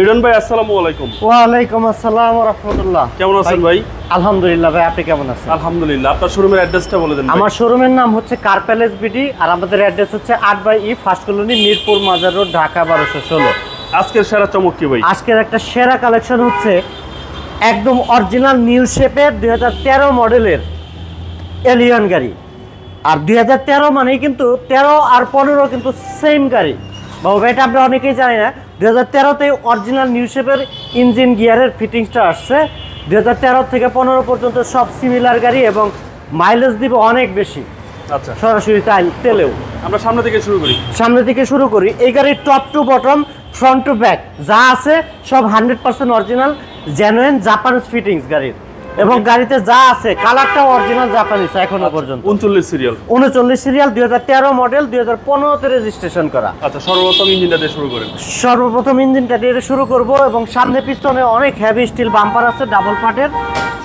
লিটন ভাই আসসালামু আলাইকুম। ওয়ালাইকুম আসসালাম ওয়া রাহমাতুল্লাহ। কেমন আছেন ভাই? আলহামদুলিল্লাহ ভাই, আপনি কেমন আছেন? আলহামদুলিল্লাহ। আপনার শোরুমের অ্যাড্রেসটা বলে দেন। আমার শোরুমের নাম হচ্ছে কার প্যালেস বিডি, আর আমাদের অ্যাড্রেস হচ্ছে 8/E ফার্স্ট কলোনি, মিরপুর মাজার রোড, ঢাকা 1216। আজকের সেরা চমক কি ভাই? আজকের একটা সেরা কালেকশন হচ্ছে একদম অরিজিনাল নিউ শেপের 2013 মডেলের এলিয়ন গাড়ি। আর 2013 মানেই কিন্তু 13 আর 15 কিন্তু সেম গাড়ি। বাবু এটা আমরা অনেকেই জানি না, 2013তে অরিজিনাল নিউ শেপের ইঞ্জিন গিয়ারের ফিটিংসটা আসছে। 2013 থেকে 15 পর্যন্ত সব সিমিলার গাড়ি এবং মাইলেজ দিবে অনেক বেশি। আচ্ছা, সরাসরি তেলেও। আমরা সামনে থেকে শুরু করি। সামনে থেকে শুরু করি। এই গাড়ির top to bottom, front to back যা আছে সব 100% অরিজিনাল জেনুইন জাপানিজ ফিটিংস গাড়ির, এবং গাড়িতে যা আছে কালারটাও অরিজিনাল জাপানিজ এখনো পর্যন্ত। 39 সিরিয়াল, 39 সিরিয়াল, 2013 মডেল, 2015তে রেজিস্ট্রেশন করা। আচ্ছা, সর্বপ্রথম ইঞ্জিনটা দিয়ে শুরু করেন। সর্বপ্রথম ইঞ্জিনটা দিয়ে শুরু করব, এবং সামনে পিছনে অনেক হেভি স্টিল বাম্পার আছে, ডাবল পার্টের,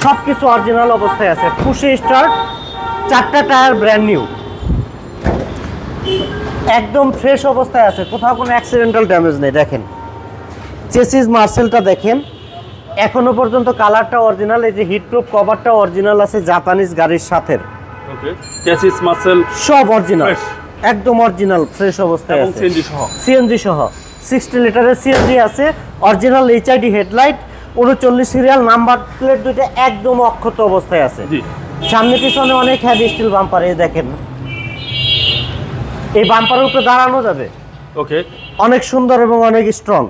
সব কিছু অরিজিনাল অবস্থায় আছে। পুশে স্টার্ট, 4টা টায়ার ব্র্যান্ড নিউ, একদম ফ্রেশ অবস্থায় আছে, কোথাও কোনো অ্যাক্সিডেন্টাল ড্যামেজ নেই। দেখেন চেসিস মার্সেলটা দেখেন, এখনো পর্যন্ত কালারটা অরিজিনাল। এই যে হিটপ্রুফ কভারটা অরিজিনাল আছে জাপানিজ গাড়ির সাথে। ওকে, চেসিস মাসেল সব অরিজিনাল, একদম অরিজিনাল ফ্রেশ অবস্থায় আছে। সিএনজি সহ, সিএনজি সহ 60 লিটারের সিএনজি আছে, original HID headlight, 39 serial, number plate দুইটা একদম অক্ষত অবস্থায় আছে। জি, সামনে পিছনে অনেক হেভি স্টিল বাম্পার। এই দেখেন, এই বাম্পারের উপরে দাঁড়ানো যাবে। ওকে, অনেক সুন্দর এবং অনেক স্ট্রং।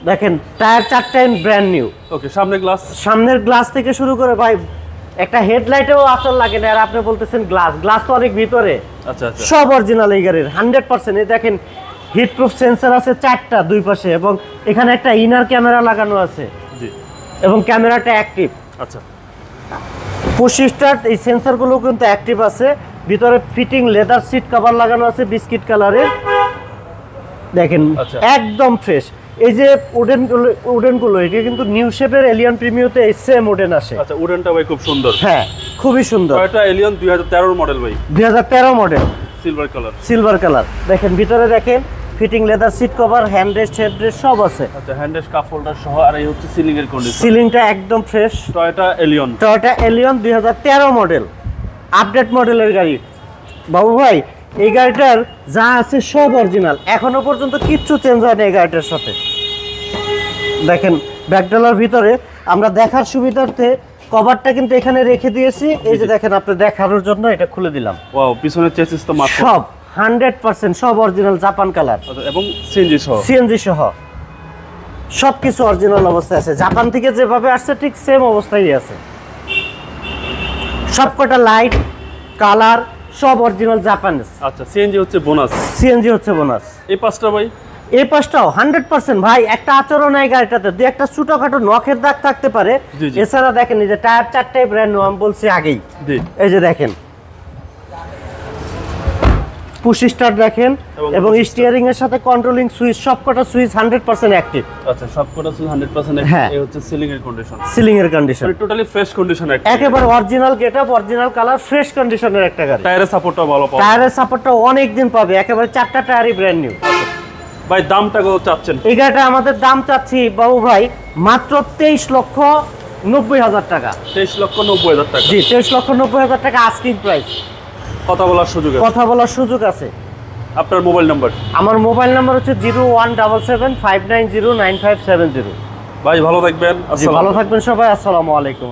দেখেন টায়ার 4টাই ব্র্যান্ড নিউ। ওকে, সামনে গ্লাস, সামনের গ্লাস থেকে শুরু করে ভাই একটা হেডলাইটেও আসল লাগে না, আর আপনি বলতেছেন গ্লাস, গ্লাস তো অনেক ভিতরে। আচ্ছা আচ্ছা, সব অরিজিনাল এই গাড়ির 100%। এই দেখেন হিটপ্রুফ সেন্সর আছে 4টা দুই পাশে, এবং এখানে একটা ইনার ক্যামেরা লাগানো আছে। জি, এবং ক্যামেরাটা অ্যাক্টিভ। আচ্ছা, পুশ স্টার্ট, এই সেন্সরগুলো কিন্তু অ্যাক্টিভ আছে। ভিতরে ফিটিং লেদার সিট কভার লাগানো আছে বিস্কিট কালারের। দেখেন একদম ফ্রেশ। এই যে উডেনগুলো এটা কিন্তু নিউ শেপের এলিয়ন প্রিমিওতে এই সেম উডেন আসে। আচ্ছা, উডেনটা ভাই খুব সুন্দর। হ্যাঁ, খুবই সুন্দর। এটা এলিয়ন 2013 মডেল ভাই, 2013 model, silver colour. Silver colour. দেখেন ভিতরে দেখেন fitting leather seat cover, hand rest, head rest সব আছে। আচ্ছা, হ্যান্ড রেস্ট, কাপ হোল্ডার সহ। আর এই হচ্ছে সিলিং এর কন্ডিশন, সিলিংটা একদম fresh. Toyota Allion, Toyota Allion 2013 model, update মডেলের গাড়ি। বাবু ভাই এই গাড়িটার যা আছে সব অরিজিনাল, এখনো পর্যন্ত কিচ্ছু চেঞ্জ হয়নি এই গাড়িটার সাথে। দেখেন ব্যাকডালার ভিতরে আমরা দেখার সুবিধার্থে কভারটা কিন্তু এখানে রেখে দিয়েছি। এই যে দেখেন, আপনি দেখানোর জন্য এটা খুলে দিলাম। ওয়াও, পিছনের চেসিস তো মাত্র সব 100% সব অরিজিনাল জাপান কালার, এবং সিএনজি সহ, সিএনজি সহ সব কিছু অরিজিনাল অবস্থায় আছে। জাপান থেকে যেভাবে আসছে ঠিক সেম অবস্থায় আছে। সবকটা লাইট কালার সব অরিজিনাল জাপানিজ। আচ্ছা, সিএনজি হচ্ছে বোনাস, সিএনজি হচ্ছে বোনাস। এই পাঁচটা ভাই, এই পাশটাও 100% ভাই। একটা আচরণ এই গাড়িটাতে দুই একটা ছোটখাটো নখের দাগ থাকতে পারে, এছাড়া দেখেন এই যে টায়ার 4টাই ব্র্যান্ড নিউ, আমি বলছি আগেই। এই যে দেখেন পুশ স্টার্ট দেখেন, এবং স্টিয়ারিং এর সাথে কন্ট্রোলিং সুইচ, সবকটা সুইচ 100% অ্যাক্টিভ। আচ্ছা, সবকটা সুইচ 100% অ্যাক্টিভ। এই হচ্ছে সিলিং এর কন্ডিশন, সিলিং এর কন্ডিশন টোটালি ফ্রেশ কন্ডিশন, একেবারে original getup, original colour, fresh কন্ডিশনের একটা গাড়ি। টায়ারের সাপোর্টটা ভালো পাবে, টায়ারের সাপোর্টটা অনেক দিন পাবে, একেবারে 4টা টায়ারই ব্র্যান্ড নিউ। ভাই দামটা কত চাচ্ছেন? এই গাড়িটা আমাদের দাম চাচ্ছি বাবু ভাই মাত্র 23,90,000 টাকা। 23,90,000 টাকা? জি, 23,90,000 টাকা আস্কিং প্রাইস। কথা বলার সুযোগ আছে? কথা বলার সুযোগ আছে। আপনার মোবাইল নাম্বার? আমার মোবাইল নাম্বার হচ্ছে 01775909570। ভাই ভালো থাকবেন। ভালো থাকবেন সবাই, আসসালামু আলাইকুম।